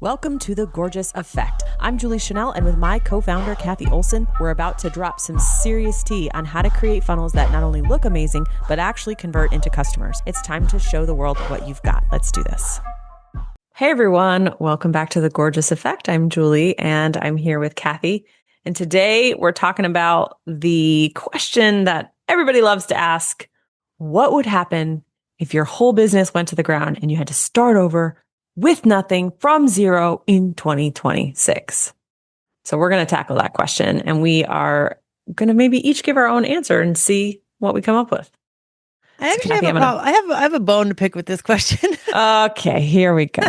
Welcome to The Gorgeous Effect. I'm Julie Chanel, and with my co-founder, Kathy Olson, we're about to drop some serious tea on how to create funnels that not only look amazing, but actually convert into customers. It's time to show the world what you've got. Let's do this. Hey everyone, welcome back to The Gorgeous Effect. I'm Julie, and I'm here with Kathy. And today we're talking about the question that everybody loves to ask: what would happen if your whole business went to the ground and you had to start over with nothing from zero in 2026? So we're going to tackle that question, and we are going to maybe each give our own answer and see what we come up with. I actually have a problem. I have a bone to pick with this question. Okay, here we go.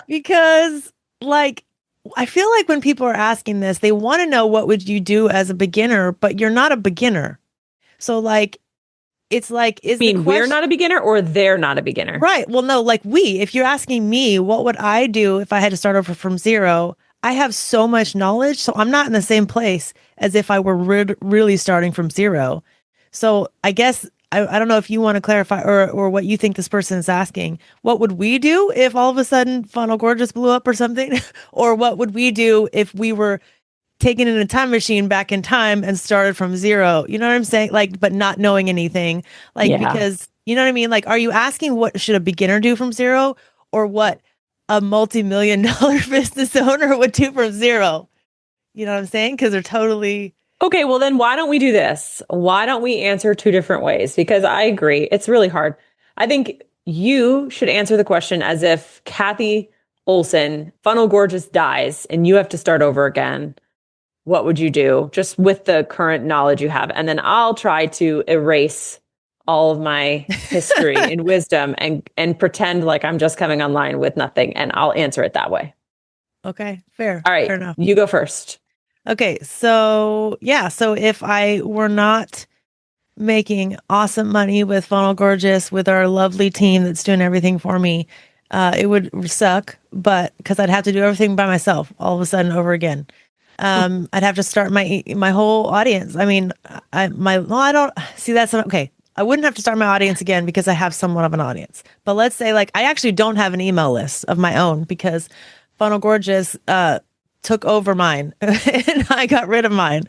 Because I feel like when people are asking this, they want to know what would you do as a beginner, but you're not a beginner. So it's like, is the question, we're not a beginner or they're not a beginner? Right. Well, no, if you're asking me, what would I do if I had to start over from zero? I have so much knowledge, so I'm not in the same place as if I were really starting from zero. So I guess I don't know if you want to clarify or what you think this person is asking. What would we do if all of a sudden Funnel Gorgeous blew up or something? Or what would we do if we were taken in a time machine back in time and started from zero? You know what I'm saying? But not knowing anything. Because, you know what I mean? Are you asking what should a beginner do from zero, or what a multi-million-dollar business owner would do from zero? You know what I'm saying? Because they're totally... Okay, well then why don't we do this? Why don't we answer two different ways? Because I agree, it's really hard. I think you should answer the question as if Kathy Olson, Funnel Gorgeous, dies and you have to start over again. What would you do, just with the current knowledge you have? And then I'll try to erase all of my history and wisdom and pretend like I'm just coming online with nothing, and I'll answer it that way. Okay, fair. All right, fair enough. You go first. Okay, so if I were not making awesome money with Funnel Gorgeous, with our lovely team that's doing everything for me, it would suck, but because I'd have to do everything by myself all of a sudden over again. I'd have to start my whole audience. I mean, I don't see that's okay. I wouldn't have to start my audience again because I have somewhat of an audience. But let's say I actually don't have an email list of my own because Funnel Gorgeous took over mine and I got rid of mine.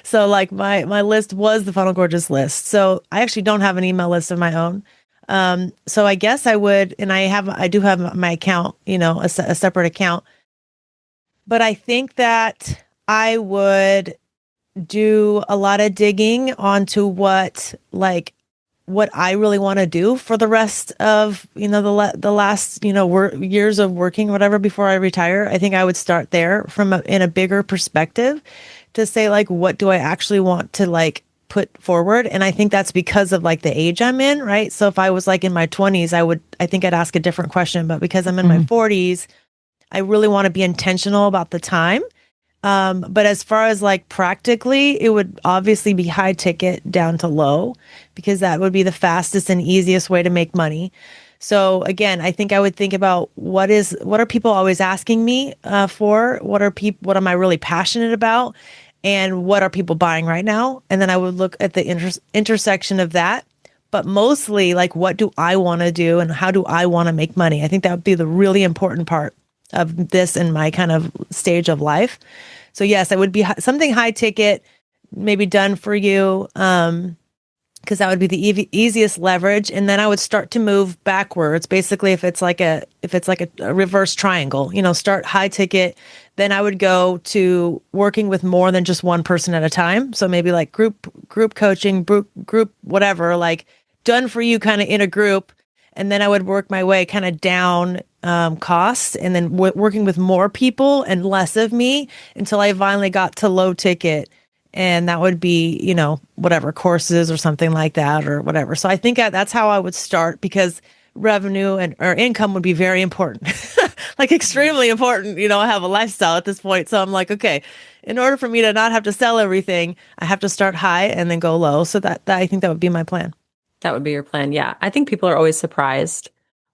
So my list was the Funnel Gorgeous list. So I actually don't have an email list of my own. So I guess I would, and I do have my account, a separate account. But I think that I would do a lot of digging onto what I really want to do for the rest of, the last, years of working, whatever, before I retire. I think I would start there in a bigger perspective to say, what do I actually want to put forward? And I think that's because of the age I'm in, right? So if I was in my 20s, I think I'd ask a different question, but because I'm in my 40s, I really want to be intentional about the time. But as far as practically, it would obviously be high ticket down to low, because that would be the fastest and easiest way to make money. So again, I think I would think about what are people always asking me for? What am I really passionate about? And what are people buying right now? And then I would look at the intersection of that. But mostly what do I want to do and how do I want to make money? I think that would be the really important part of this in my kind of stage of life. So yes, I would be something high ticket, maybe done for you, because that would be the easiest leverage. And then I would start to move backwards. Basically, if it's like a reverse triangle, start high ticket, then I would go to working with more than just one person at a time. So maybe group coaching, group whatever, done for you kind of in a group. And then I would work my way kind of down costs, and then working with more people and less of me until I finally got to low ticket. And that would be, whatever, courses or something like that or whatever. So I think that's how I would start, because revenue or income would be very important, extremely important. I have a lifestyle at this point. So I'm okay, in order for me to not have to sell everything, I have to start high and then go low. So that I think that would be my plan. That would be your plan. Yeah. I think people are always surprised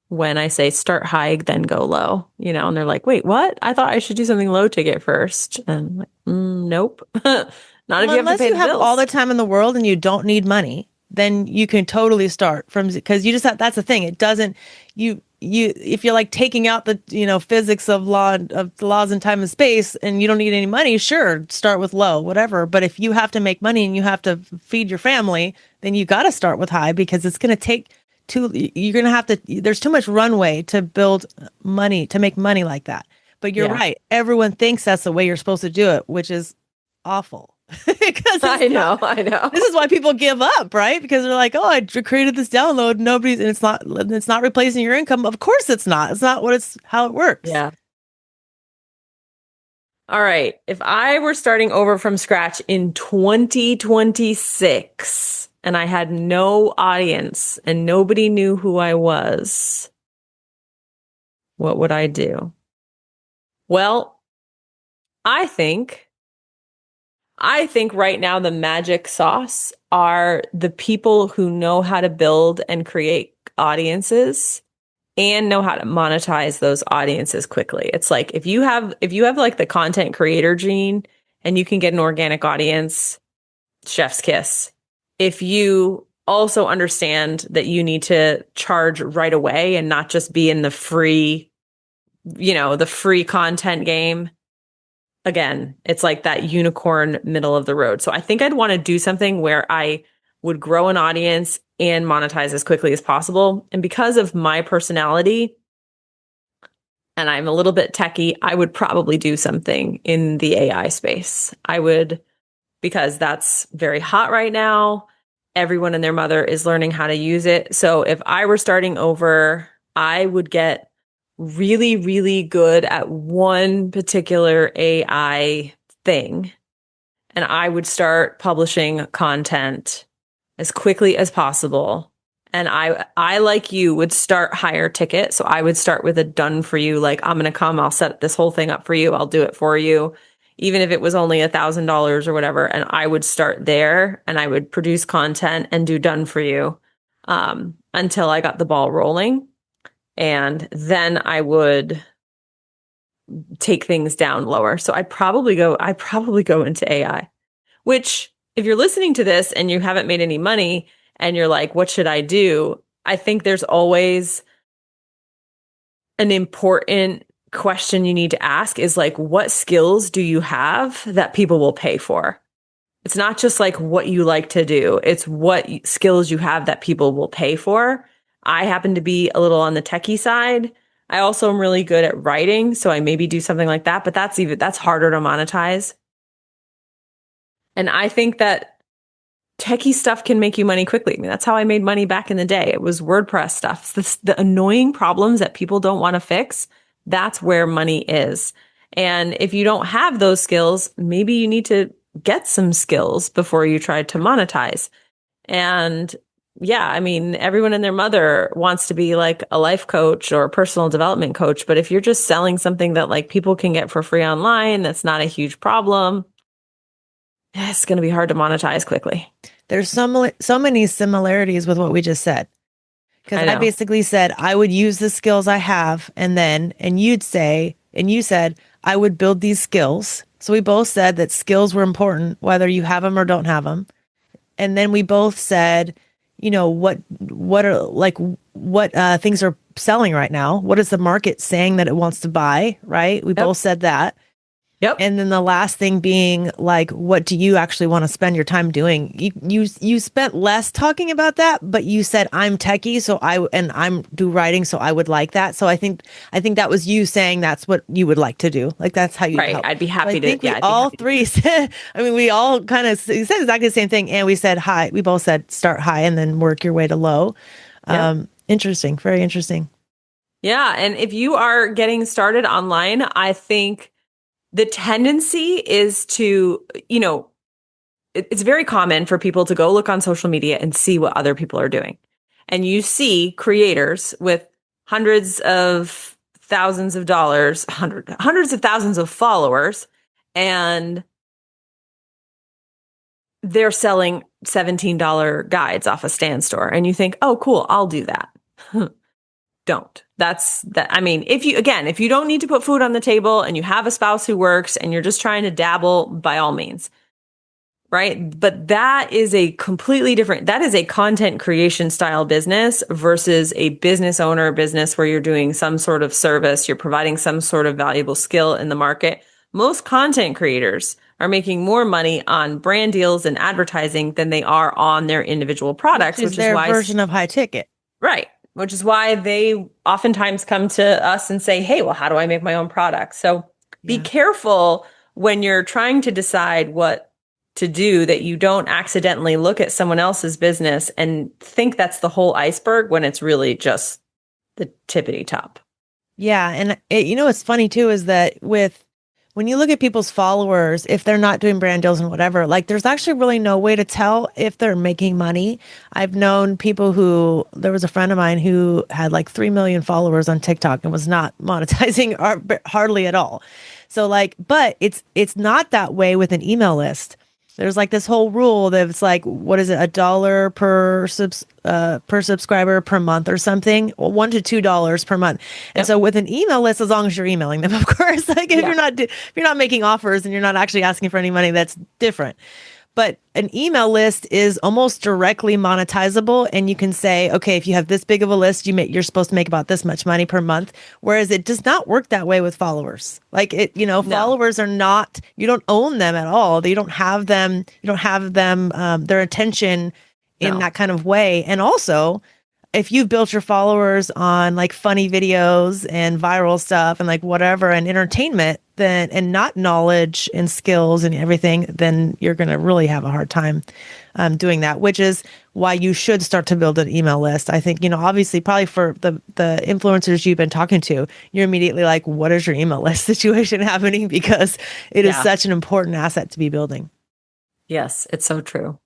when I say start high, then go low, and they're like, wait, what? I thought I should do something low ticket first. And I'm nope. Not if you have to pay the bills. Unless you have all the time in the world and you don't need money, then you can totally start from, because you just have, that's the thing. It doesn't, if you're like taking out the, physics of laws in time and space and you don't need any money, sure, start with low, whatever. But if you have to make money and you have to feed your family, then you got to start with high, because it's going to take you're going to have to, there's too much runway to build money, to make money like that. But you're right. Everyone thinks that's the way you're supposed to do it, which is awful. Because I know. This is why people give up, right? Because they're like, "Oh, I created this download. Nobody's, and it's not replacing your income." Of course, it's not. It's not how it works. Yeah. All right. If I were starting over from scratch in 2026 and I had no audience and nobody knew who I was, what would I do? Well, I think right now the magic sauce are the people who know how to build and create audiences and know how to monetize those audiences quickly. It's like if you have like the content creator gene and you can get an organic audience, chef's kiss. If you also understand that you need to charge right away and not just be in the free content game, again, it's like that unicorn middle of the road. So I think I'd want to do something where I would grow an audience and monetize as quickly as possible. And because of my personality, and I'm a little bit techie, I would probably do something in the AI space. Because that's very hot right now. Everyone and their mother is learning how to use it. So if I were starting over, I would get really, really good at one particular AI thing. And I would start publishing content as quickly as possible. And I like you would start higher ticket. So I would start with a done for you. Like, I'm going to come, I'll set this whole thing up for you. I'll do it for you. Even if it was only $1,000 or whatever. And I would start there and I would produce content and do done for you, until I got the ball rolling. And then I would take things down lower. So I probably go into AI, which if you're listening to this and you haven't made any money and you're like, what should I do? I think there's always an important question you need to ask is like, what skills do you have that people will pay for? It's not just like what you like to do. It's what skills you have that people will pay for. I happen to be a little on the techie side. I also am really good at writing, so I maybe do something like that, but that's harder to monetize. And I think that techie stuff can make you money quickly. I mean, that's how I made money back in the day. It was WordPress stuff. The annoying problems that people don't want to fix, that's where money is. And if you don't have those skills, maybe you need to get some skills before you try to monetize. And yeah, I mean, everyone and their mother wants to be like a life coach or a personal development coach. But if you're just selling something that like people can get for free online, that's not a huge problem, it's going to be hard to monetize quickly. There's so many similarities with what we just said. Because I basically said I would use the skills I have, and you said I would build these skills. So we both said that skills were important, whether you have them or don't have them. And then we both said, what things are selling right now? What is the market saying that it wants to buy? Right? We both said that. Yep. And then the last thing being like, what do you actually want to spend your time doing? You spent less talking about that, but you said I'm techie, so I'm do writing, so I would like that. So I think that was you saying that's what you would like to do. Like that's how you right. help. I'd be happy so I think we all three said. I mean, we all kind of said exactly the same thing, and we said high. We both said start high and then work your way to low. Yep. Interesting, very interesting. Yeah, and if you are getting started online, I think the tendency is to, it's very common for people to go look on social media and see what other people are doing. And you see creators with hundreds of thousands of dollars, hundreds of thousands of followers, and they're selling $17 guides off a Stan store. And you think, oh, cool, I'll do that. Don't. I mean, if you don't need to put food on the table and you have a spouse who works and you're just trying to dabble, by all means. right? But that is a completely different, that is a content creation style business versus a business owner business where you're doing some sort of service, you're providing some sort of valuable skill in the market. Most content creators are making more money on brand deals and advertising than they are on their individual products, which is their version of high ticket. Right. Which is why they oftentimes come to us and say, hey, well, how do I make my own product? So be careful when you're trying to decide what to do that you don't accidentally look at someone else's business and think that's the whole iceberg when it's really just the tippity top. Yeah. And what's funny too is that when you look at people's followers, if they're not doing brand deals and whatever, like there's actually really no way to tell if they're making money. I've known people there was a friend of mine who had like 3 million followers on TikTok and was not monetizing hardly at all. So but it's not that way with an email list. There's like this whole rule that it's like, what is it, $1 per subscriber per month or something, or $1 to $2 per month. And so with an email list, as long as you're emailing them, of course, like if you're not making offers and you're not actually asking for any money, that's different. But an email list is almost directly monetizable. And you can say, okay, if you have this big of a list, you're supposed to make about this much money per month. Whereas it does not work that way with followers. Like followers are not, you don't own them at all. You don't have them, their attention in that kind of way. And also, if you've built your followers on like funny videos and viral stuff and like whatever and entertainment, then and not knowledge and skills and everything, then you're going to really have a hard time doing that, which is why you should start to build an email list. I think, obviously probably for the influencers you've been talking to, you're immediately like, what is your email list situation happening? Because it is such an important asset to be building. Yes, it's so true.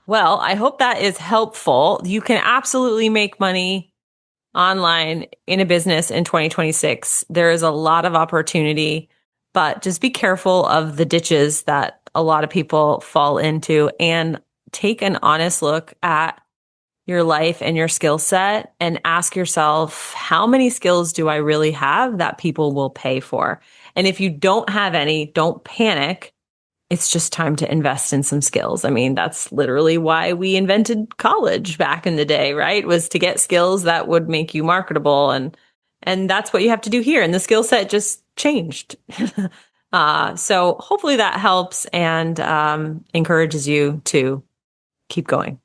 Well, I hope that is helpful. You can absolutely make money online in a business in 2026. There is a lot of opportunity, but just be careful of the ditches that a lot of people fall into and take an honest look at your life and your skill set and ask yourself, how many skills do I really have that people will pay for? And if you don't have any, don't panic. It's just time to invest in some skills. I mean, that's literally why we invented college back in the day, right? Was to get skills that would make you marketable. And that's what you have to do here. And the skill set just changed. So hopefully that helps and encourages you to keep going.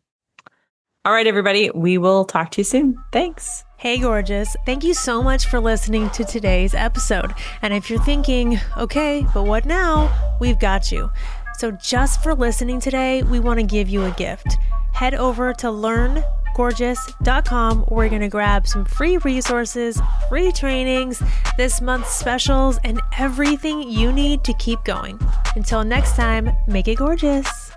All right, everybody, we will talk to you soon. Thanks. Hey, gorgeous. Thank you so much for listening to today's episode. And if you're thinking, okay, but what now? We've got you. So just for listening today, we want to give you a gift. Head over to learngorgeous.com. We're going to grab some free resources, free trainings, this month's specials, and everything you need to keep going. Until next time, make it gorgeous.